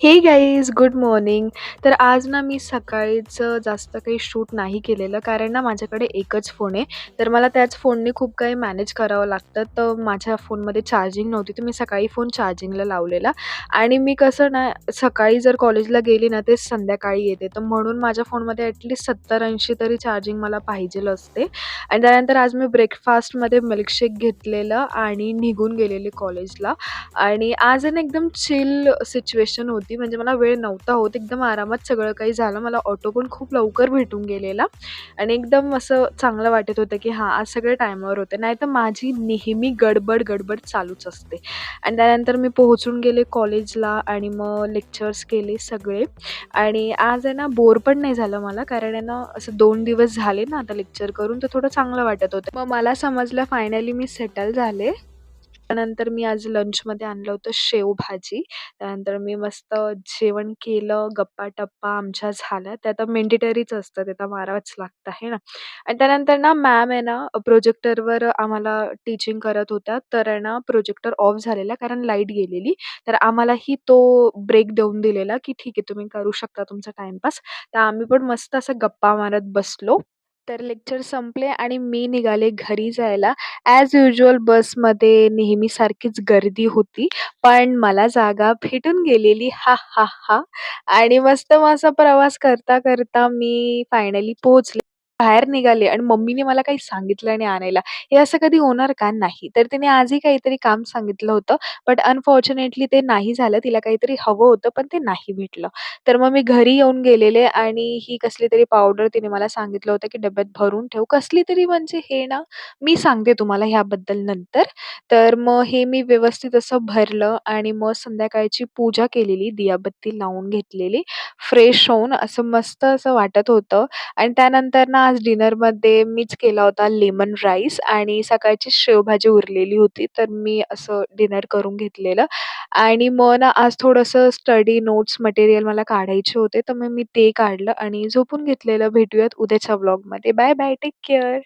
हे guys good morning. तर आज ना मी सकाळीचं जास्त काही शूट नाही केलेलं, कारण ना माझ्याकडे एकच फोन आहे. तर मला त्याच फोनने खूप काही मॅनेज करावं लागतं. तर माझ्या फोनमध्ये चार्जिंग नव्हती, तर मी सकाळी फोन चार्जिंगला लावलेला. आणि मी कसं ना सकाळी जर कॉलेजला गेली ना ते संध्याकाळी येते, तर म्हणून माझ्या फोनमध्ये ॲटलीस्ट 70-80 तरी चार्जिंग मला पाहिजेल असते. आणि त्यानंतर आज मी ब्रेकफास्टमध्ये मिल्कशेक घेतलेलं आणि निघून गेलेले कॉलेजला. आणि आज आहे ना एकदम चिल सिच्युएशन होती. म्हणजे मला वेळ नव्हता होत. एकदम आरामात सगळं काही झालं. मला ऑटो पण खूप लवकर भेटून गेलेला आणि एकदम असं चांगलं वाटत होतं, की हां, आज सगळे टाईमावर होते. नाहीतर माझी नेहमी गडबड चालूच असते. आणि त्यानंतर मी पोहोचून गेले कॉलेजला आणि मग लेक्चर्स केले सगळे. आणि आज आहे ना बोर पण नाही झालं मला, कारण आहे ना असं 2 दिवस झाले ना आता लेक्चर करून, तर थोडं चांगलं वाटत होतं. मग मला समजलं फायनली मी सेटल झाले. त्यानंतर मी आज लंचमध्ये आणलं होतं शेवभाजी. त्यानंतर मी मस्त जेवण केलं, गप्पा-टप्पा आमच्या झाल्या. ते आता मॅन्डेटरीच असतं, ते तर मारावंच लागतं आहे ना. आणि त्यानंतर ना मॅम आहे ना प्रोजेक्टरवर आम्हाला टीचिंग करत होत्या. तर आहे ना प्रोजेक्टर ऑफ झालेला कारण लाईट गेलेली. तर आम्हालाही तो ब्रेक देऊन दिलेला, की ठीक आहे तुम्ही करू शकता तुमचा टाईमपास. तर आम्ही पण मस्त असं गप्पा मारत बसलो. तर लेक्चर संपले आणि मी निघाले घरी जायला. ॲज युजुअल बसमध्ये नेहमीसारखीच गर्दी होती. पण मला जागा भेटून गेलेली. हा हा हा आणि मस्त मग असा प्रवास करता मी फायनली पोहोचले. बाहेर निघाले आणि मम्मीने मला काही सांगितलं नाही आणायला. हे असं कधी होणार का? नाही. तर तिने आजही काहीतरी काम सांगितलं होतं. बट अनफॉर्च्युनेटली ते नाही झालं. तिला काहीतरी हवं होतं, पण ते नाही भेटलं. तर मग मी घरी येऊन गेलेले आणि ही कसली तरी पावडर तिने मला सांगितलं होतं, की डब्यात भरून ठेव. कसली तरी म्हणजे हे ना, मी सांगते तुम्हाला ह्याबद्दल नंतर. तर मग हे मी व्यवस्थित असं भरलं आणि मग संध्याकाळची पूजा केलेली, दियाबत्ती लावून घेतलेली. फ्रेश होऊन असं मस्त असं वाटत होतं आणि त्यानंतर ना आज डिनरमध्ये मीच केला होता लेमन राईस आणि सकाळची शेवभाजी उरलेली होती, तर मी असं डिनर करून घेतलेलं. आणि मग ना आज थोडंसं स्टडी नोट्स मटेरियल मला काढायचे होते, तर मग मी ते काढलं आणि झोपून घेतलेलं. भेटूयात उद्याच्या व्लॉगमध्ये. Bye bye. Take care.